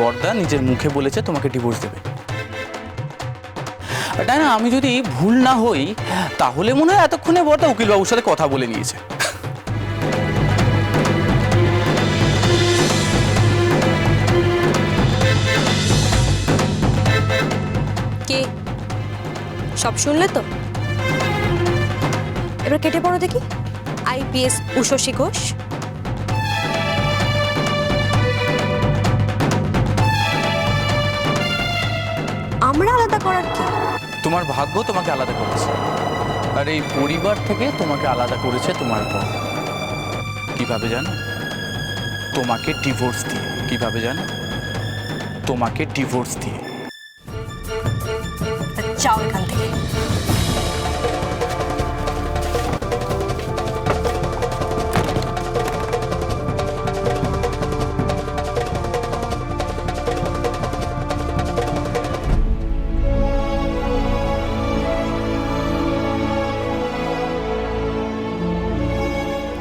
বড়দা নিজের মুখে বলেছে তোমাকে ডিভোর্স দেবে। তাই না? আমি যদি ভুল না হই তাহলে মনে হয় এতক্ষণে বড়দা উকিলবাবুর সাথে কথা বলে নিয়েছে। কে সব শুনলে তো? এবার কেটে পড়ো দেখি। আইপিএস উষসী ঘোষ। আমরা আলাদা করার কি? তোমার ভাগ্য তোমাকে আলাদা করেছে, আর এই পরিবার থেকে তোমাকে আলাদা করেছে তোমার বর। কিভাবে জানো? তোমাকে ডিভোর্স দিয়ে। কিভাবে জানো? তোমাকে ডিভোর্স দিয়ে। যাও এখান থেকে।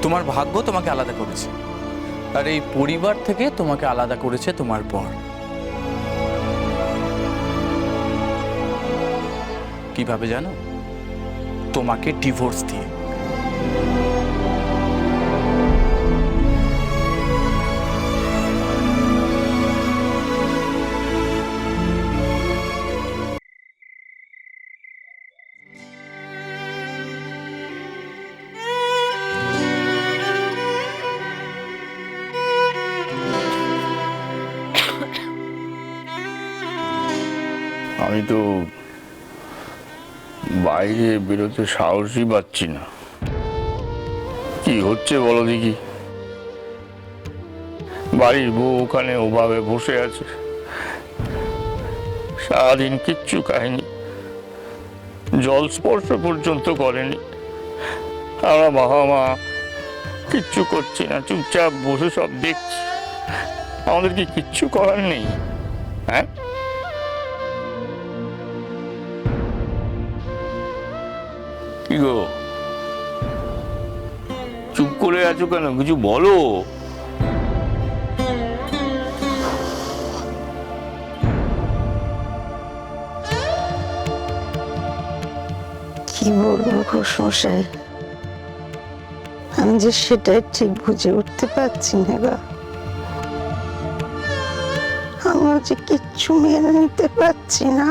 তোমার ভাগ্য তোমাকে আলাদা করেছে, আর এই পরিবার থেকে তোমাকে আলাদা করেছে তোমার বর। কিভাবে জানো? তোমাকে ডিভোর্স দিয়ে। আমি তো বাইরে বেরোতে সাহসই পাচ্ছি না। কি হচ্ছে বলো দেখি? বাড়ির বউ ওখানে ওভাবে বসে আছে, সারাদিন কিচ্ছু খায়নি, জল স্পর্শ পর্যন্ত করেনি। আমরা বাবা মা কিচ্ছু করছি না, চুপচাপ বসে সব দেখছি। আমাদের কি কিচ্ছু করার নেই? হ্যাঁ, কি গো, চুপ করে আছো কেন? কিছু বলো। কি বলবো ঘোষমশাই, আমি যে সেটাই ঠিক বুঝে উঠতে পারছি না গো। আমিও যে কিচ্ছু মেনে নিতে পারছি না,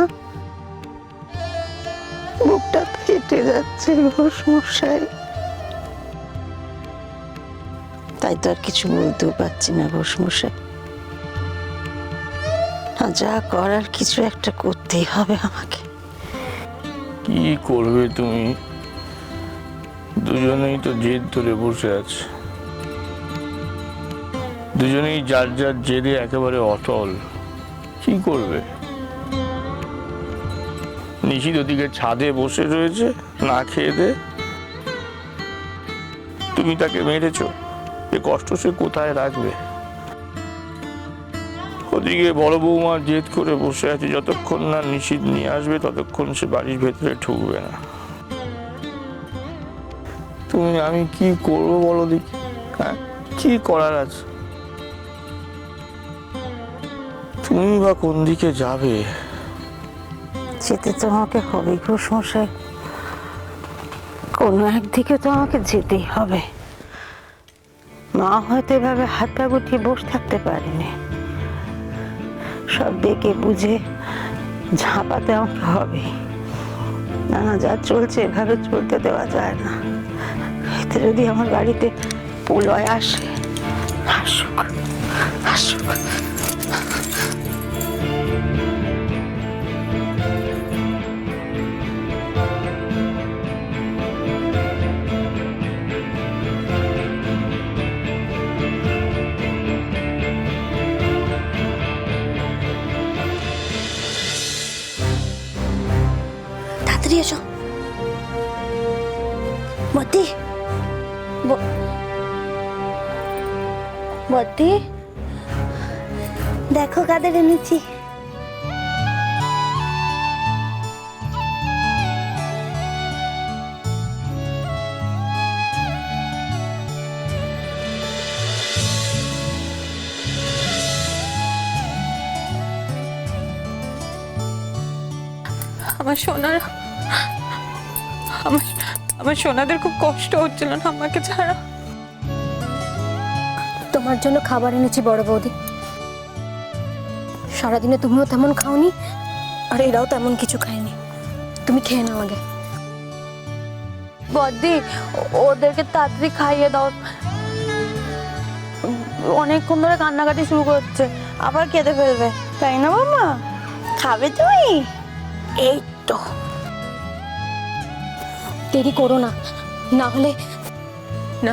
বুকটা ফেটে যাচ্ছে ঘোষমশাই। তাই তো আর কিছু বলতেও পারছি না ঘোষমশাই। যা করার কিছু একটা করতেই হবে আমাকে। কি করবে তুমি? দুজনেই তো জেদ ধরে বসে আছে, দুজনেই যার যার জেদে একেবারে অটল। কি করবে? নিশিত ওদিকে ছাদে বসে রয়েছে না খেয়ে দে। তুমি তাকে মেরেছো, এ কষ্ট সে কোথায় রাখবে? ওদিকে বড় বৌমা জেদ করে বসে আছে, যতক্ষণ না নিশিত নিয়ে আসবে ততক্ষণ সে বাড়ির ভেতরে ঢুকবে না। আমি কি করবো বলো দেখি? হ্যাঁ, কি করার আছে? তুমি বা কোন দিকে যাবে? যেতে তো আমাকে হবে ঘোষমশাই, কোনো একদিকে তো আমাকে যেতেই হবে। মা হয়তো এভাবে হাত পা গুটিয়ে বসে থাকতে পারেনি, সব দেখে বুঝে ঝাঁপাতে আমাকে হবে। না না, যা চলছে এভাবে চলতে দেওয়া যায় না। এতে যদি আমার বাড়িতে প্রলয় আসে, আসুক আসুক। তাড়াতাড়ি এসো। বদ্দি, বদ্দি, দেখো কাদের এনেছি। আমার সোনার আমার আমার সোনাদের খুব কষ্ট হচ্ছিল না আমাকে ছাড়া। তোমার জন্য খাবার এনেছি বড় বৌদি। সারাদিনে তুমিও তেমন খাওনি, আর এরাও তেমন কিছু খায়নি। তুমি খেয়ে নাও আগে। বদ্দি, ওদেরকে তাড়াতাড়ি খাইয়ে দাও, অনেকক্ষণ ধরে কান্নাকাটি শুরু করছে, আবার কেঁদে ফেলবে। তাই না মামা? খাবে তুমি? এই তো, দেরি করো না, না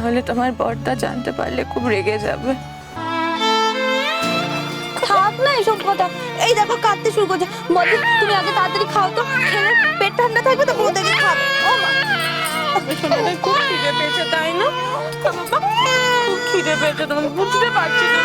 হলে তোমার বড়দা জানতে পারলে খুব রেগে যাবে। থাক না এসব কথা। এই দেখো কাঁদতে শুরু করছে। বদ্দি তুমি আগে তাড়াতাড়ি খাও তো, খেলে পেট ঠান্ডা থাকবে তো ওদেরকে খাবে। ও মা, আমার সোনাদের খুব খিদে পেয়েছে, তাই না? খুব খিদে পেয়েছে, তোমাকে বুঝতে পারছি না।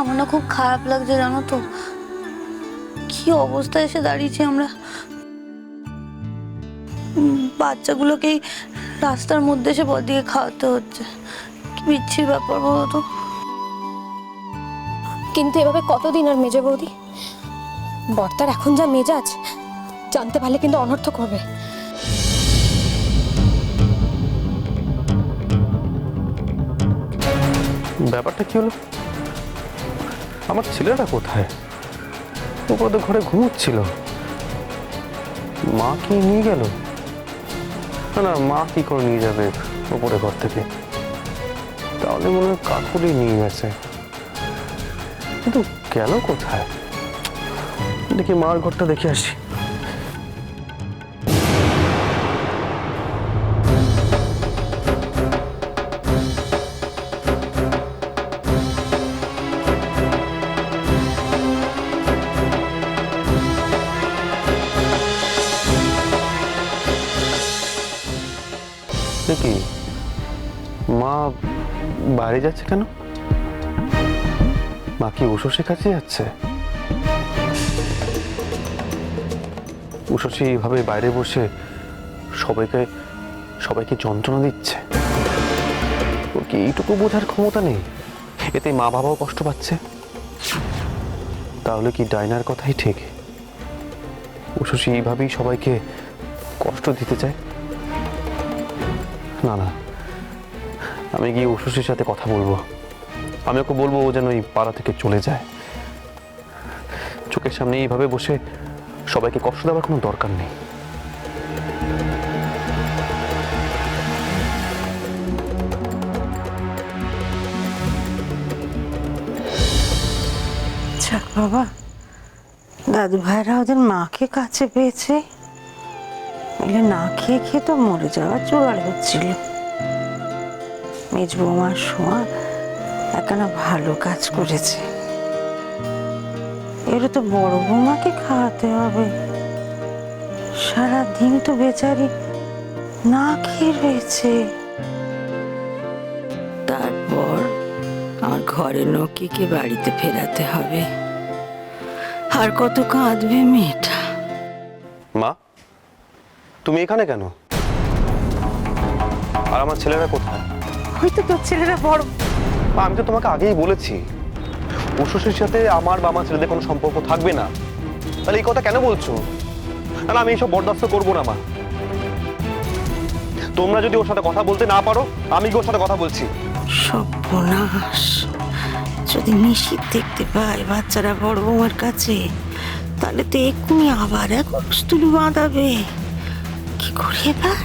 আমার না খুব খারাপ লাগছে জানো তো, কি অবস্থায় এসে দাঁড়িয়েছি আমরা। বাচ্চাগুলোকেই রাস্তার মধ্যে এসে বদিকে খাওয়াতে হচ্ছে, কি বিচ্ছির ব্যাপার বলো তো। কিন্তু এভাবে কতদিন আর মেজে বৌদি? বর্তার এখন যা মেজাজ, জানতে পারলে কিন্তু অনর্থক হবে। ব্যাপারটা কি হলো? আমার ছেলেটা কোথায়? উপরে তো ঘরে ঘুমোচ্ছিল। মা কি নিয়ে গেল? না না, মা কি করে নিয়ে যাবে উপরে ঘর থেকে? তাহলে মনে হয় কাকুলি নিয়ে গেছে। কিন্তু গেল কোথায়? দেখি মার ঘরটা দেখে আসি। কি মা বাইরে যাচ্ছে কেন? মা কি উষসীর কাছে যাচ্ছে? উষসী এইভাবে বাইরে বসে সবাইকে যন্ত্রণা দিচ্ছে। ওর কি এইটুকু বোঝার ক্ষমতা নেই? এতে মা বাবাও কষ্ট পাচ্ছে। তাহলে কি ডাইনার কথাই ঠিক? উষসী এইভাবেই সবাইকে কষ্ট দিতে চায়। না না, আমি গিয়ে উষসীর সাথে কথা বলবো। আমি ওকে বলবো ও যেন এই পাড়া থেকে চলে যায়। চোখের সামনে এইভাবে বসে সবাইকে কষ্ট দেওয়ার কোনো দরকার নেই। যাক বাবা, দাদু ভাইরা ওদের মাকে কাছে পেয়েছে, এলে না খেয়ে খেয়ে তো মরে যাওয়ার জোগাড় হচ্ছিল। মেজ বৌমার শোয়া একখানা ভালো কাজ করেছে। এবারে তো বড় বৌমাকে খাওয়াতে হবে। সারাদিন তো বেচারি না খেয়ে রয়েছে। তারপর আমার ঘরে নকিকে বাড়িতে ফেরাতে হবে। আর কত কাঁদবে মেয়েটা। মা, তুমি এখানে কেন? আর আমার ছেলেরা কোথায়? হয়তো তোর ছেলেরা বড়। মা, আমি তো তোমাকে আগেই বলেছি উষসীর সাথে আমার বা আমার ছেলেদের কোনো সম্পর্ক থাকবে না। তাহলে এই কথা কেন বলছো? না, আমি এইসব বরদাস্ত করবো না মা। তোমরা যদি ওর সাথে কথা বলতে না পারো, আমি কি ওর সাথে কথা বলছি? সর্বনাশ, যদি নিশিত দেখতে পায় বাচ্চারা বড় বৌমার কাছে, তাহলে তো এক্ষুনি আবার এক অস্তুল বাঁধাবে। কি করে এবার?